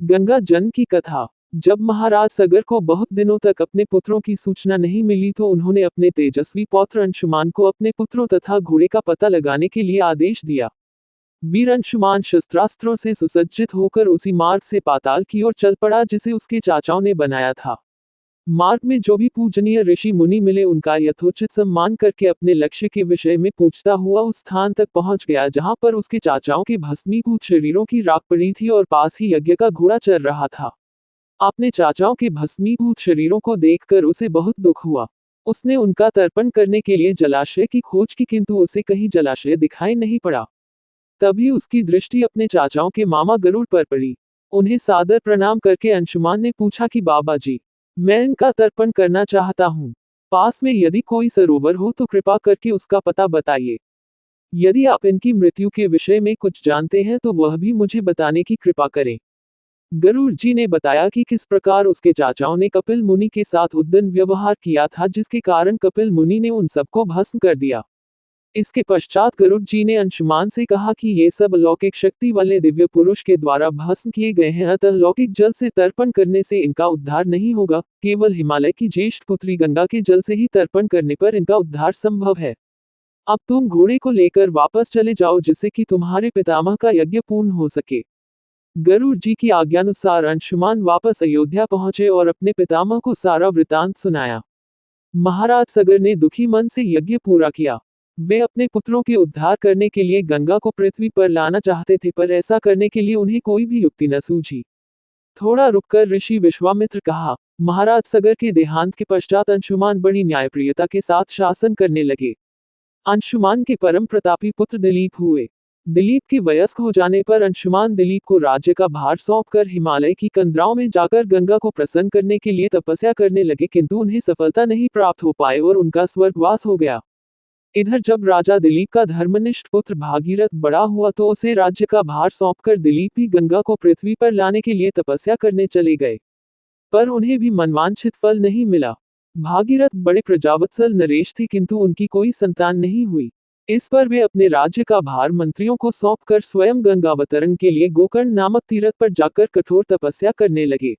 गंगा जन्म की कथा। जब महाराज सगर को बहुत दिनों तक अपने पुत्रों की सूचना नहीं मिली तो उन्होंने अपने तेजस्वी पौत्र अंशुमान को अपने पुत्रों तथा घोड़े का पता लगाने के लिए आदेश दिया। वीर अंशुमान शस्त्रास्त्रों से सुसज्जित होकर उसी मार्ग से पाताल की ओर चल पड़ा जिसे उसके चाचाओं ने बनाया था। मार्ग में जो भी पूजनीय ऋषि मुनि मिले उनका यथोचित सम्मान करके अपने लक्ष्य के विषय में पूछता हुआ उस स्थान तक पहुंच गया जहां पर उसके चाचाओं के भस्मीभूत शरीरों की राख पड़ी थी और पास ही यज्ञ का घोड़ा चल रहा था। अपने चाचाओं के भस्मीभूत शरीरों को देखकर उसे बहुत दुख हुआ। उसने उनका तर्पण करने के लिए जलाशय की खोज की किंतु उसे कहीं जलाशय दिखाई नहीं पड़ा। तभी उसकी दृष्टि अपने चाचाओं के मामा गरुड़ पर पड़ी। उन्हें सादर प्रणाम करके अंशुमान ने पूछा कि बाबा जी, मैं इनका तर्पण करना चाहता हूँ। पास में यदि कोई सरोवर हो तो कृपा करके उसका पता बताइए। यदि आप इनकी मृत्यु के विषय में कुछ जानते हैं तो वह भी मुझे बताने की कृपा करें। गरुड़ जी ने बताया कि किस प्रकार उसके चाचाओं ने कपिल मुनि के साथ उद्दंड व्यवहार किया था जिसके कारण कपिल मुनि ने उन सबको भस्म कर दिया। इसके पश्चात गरुड़ जी ने अंशुमान से कहा कि ये सब अलौकिक शक्ति वाले दिव्य पुरुष के द्वारा भस्म किए गए हैं, अतः लौकिक जल से तर्पण करने से इनका उद्धार नहीं होगा, केवल हिमालय की ज्येष्ठ पुत्री गंगा के जल से ही तर्पण करने पर इनका उद्धार संभव है। अब तुम घोड़े को लेकर वापस चले जाओ जिससे कि तुम्हारे पितामह का यज्ञ पूर्ण हो सके। गरुड़ जी की आज्ञानुसार अंशुमान वापस अयोध्या पहुंचे और अपने पितामह को सारा वृतांत सुनाया। महाराज सगर ने दुखी मन से यज्ञ पूरा किया। वे अपने पुत्रों के उद्धार करने के लिए गंगा को पृथ्वी पर लाना चाहते थे पर ऐसा करने के लिए उन्हें कोई भी युक्ति न सूझी। थोड़ा रुककर ऋषि विश्वामित्र कहा, महाराज सगर के देहांत के पश्चात अंशुमान बड़ी न्यायप्रियता के साथ शासन करने लगे। अंशुमान के परम प्रतापी पुत्र दिलीप हुए। दिलीप के वयस्क हो जाने पर अंशुमान दिलीप को राज्य का भार सौंपकर हिमालय की कंदराओं में जाकर गंगा को प्रसन्न करने के लिए तपस्या करने लगे किंतु उन्हें सफलता नहीं प्राप्त हो पाए और उनका स्वर्गवास हो गया। इधर जब राजा दिलीप का धर्मनिष्ठ पुत्र भागीरथ बड़ा हुआ तो उसे राज्य का भार सौंपकर दिलीप भी गंगा को पृथ्वी पर लाने के लिए तपस्या करने चले गए, पर उन्हें भी मनवांछित फल नहीं मिला। भागीरथ बड़े प्रजावत्सल नरेश थे किंतु उनकी कोई संतान नहीं हुई। इस पर वे अपने राज्य का भार मंत्रियों को सौंपकर स्वयं गंगावतरण के लिए गोकर्ण नामक तीर्थ पर जाकर कठोर तपस्या करने लगे।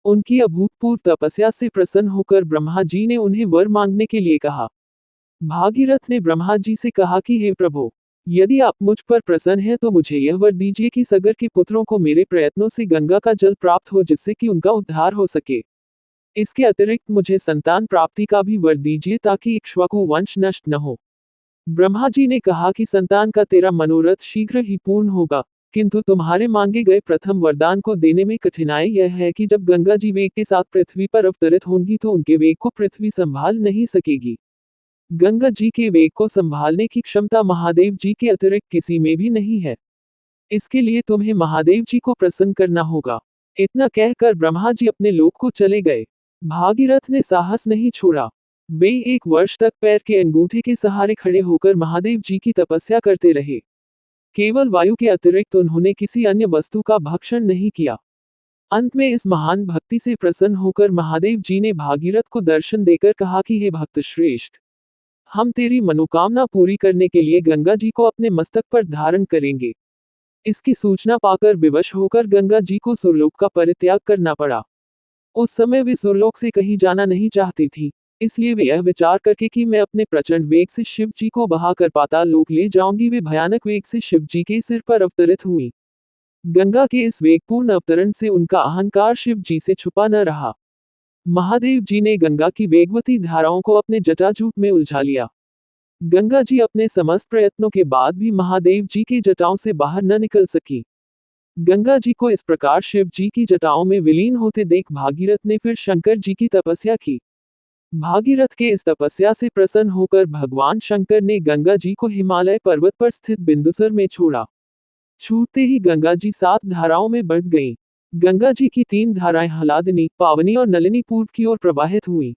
उनकी अभूतपूर्व तपस्या से प्रसन्न होकर ब्रह्मा जी ने उन्हें वर मांगने के लिए कहा। भागीरथ ने ब्रह्मा जी से कहा कि हे प्रभु, यदि आप मुझ पर प्रसन्न हैं तो मुझे यह वर दीजिए कि सगर के पुत्रों को मेरे प्रयत्नों से गंगा का जल प्राप्त हो जिससे कि उनका उद्धार हो सके। इसके अतिरिक्त मुझे संतान प्राप्ति का भी वर दीजिए ताकि इक्ष्वाकु वंश नष्ट न हो। ब्रह्मा जी ने कहा कि संतान का तेरा मनोरथ शीघ्र ही पूर्ण होगा, किंतु तुम्हारे मांगे गए प्रथम वरदान को देने में कठिनाई यह है कि जब गंगा जी वेग के साथ पृथ्वी पर अवतरित होंगी तो उनके वेग को पृथ्वी संभाल नहीं सकेगी। गंगा जी के वेग को संभालने की क्षमता महादेव जी के अतिरिक्त किसी में भी नहीं है। इसके लिए तुम्हें महादेव जी को प्रसन्न करना होगा। इतना कहकर ब्रह्मा जी अपने लोक को चले गए। भागीरथ ने साहस नहीं छोड़ा। वे 1 वर्ष तक पैर के अंगूठे के सहारे खड़े होकर महादेव जी की तपस्या करते रहे। केवल वायु के अतिरिक्त उन्होंने किसी अन्य वस्तु का भक्षण नहीं किया। अंत में इस महान भक्ति से प्रसन्न होकर महादेव जी ने भागीरथ को दर्शन देकर कहा कि हे भक्त श्रेष्ठ, हम तेरी मनोकामना पूरी करने के लिए गंगा जी को अपने मस्तक पर धारण करेंगे। इसकी सूचना पाकर विवश होकर गंगा जी को सुरलोक का परित्याग करना पड़ा। उस समय वे सुरलोक से कहीं जाना नहीं चाहती थी, इसलिए वे यह विचार करके कि मैं अपने प्रचंड वेग से शिव जी को बहाकर पाताल लोक ले जाऊंगी, वे भयानक वेग से शिव जी के सिर पर अवतरित हुई। गंगा के इस वेगपूर्ण अवतरण से उनका अहंकार शिव जी से छुपा न रहा। महादेव जी ने गंगा की वेगवती धाराओं को अपने जटाजूट में उलझा लिया। गंगा जी अपने समस्त प्रयत्नों के बाद भी महादेव जी की जटाओं से बाहर न निकल सकी। गंगा जी को इस प्रकार शिव जी की जटाओं में विलीन होते देख भागीरथ ने फिर शंकर जी की तपस्या की। भागीरथ के इस तपस्या से प्रसन्न होकर भगवान शंकर ने गंगा जी को हिमालय पर्वत पर स्थित बिंदुसर में छोड़ा। छूटते ही गंगा जी 7 धाराओं में बढ़ गईं। गंगा जी की 3 धाराएं हलादिनी, पावनी और नलिनी पूर्व की ओर प्रवाहित हुईं।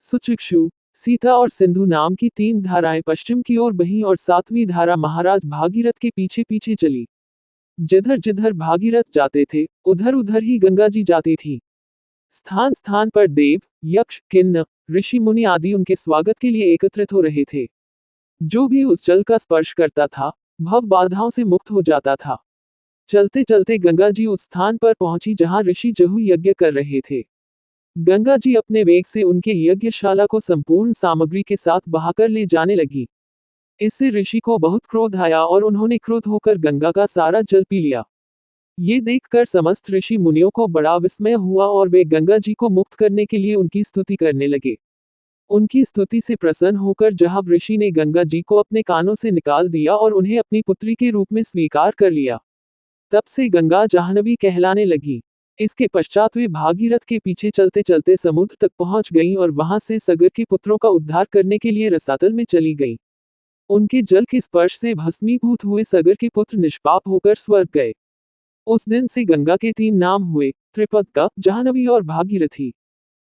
सुचिक्षु, सीता और सिंधु नाम की 3 धाराएं पश्चिम की ओर बहीं और 7वीं धारा महाराज भागीरथ के पीछे पीछे चली। जिधर जिधर भागीरथ जाते थे, उधर उधर ही गंगा जी जाती थी। स्थान स्थान पर देव, यक्ष, किन्नर, ऋषि मुनि आदि उनके स्वागत के लिए एकत्रित हो रहे थे। जो भी उस जल का स्पर्श करता था, भव बाधाओं से मुक्त हो जाता था। चलते चलते गंगा जी उस स्थान पर पहुंची जहां ऋषि जहु यज्ञ कर रहे थे। गंगा जी अपने वेग से उनके यज्ञशाला को संपूर्ण सामग्री के साथ बहाकर ले जाने लगी। इससे ऋषि को बहुत क्रोध आया और उन्होंने क्रुद्ध होकर गंगा का सारा जल पी लिया। ये देखकर समस्त ऋषि मुनियों को बड़ा विस्मय हुआ और वे गंगा जी को मुक्त करने के लिए उनकी स्तुति करने लगे। उनकी स्तुति से प्रसन्न होकर जहां ऋषि ने गंगा जी को अपने कानों से निकाल दिया और उन्हें अपनी पुत्री के रूप में स्वीकार कर लिया। तब से गंगा जाह्नवी कहलाने लगी। इसके पश्चात वे भागीरथ के पीछे चलते चलते समुद्र तक पहुंच गईं और वहां से सगर के पुत्रों का उद्धार करने के लिए रसातल में चली गईं। उनके जल के स्पर्श से भस्मीभूत हुए सगर के पुत्र निष्पाप होकर स्वर्ग गए। उस दिन से गंगा के 3 नाम हुए, त्रिपदका, जाह्नवी और भागीरथी।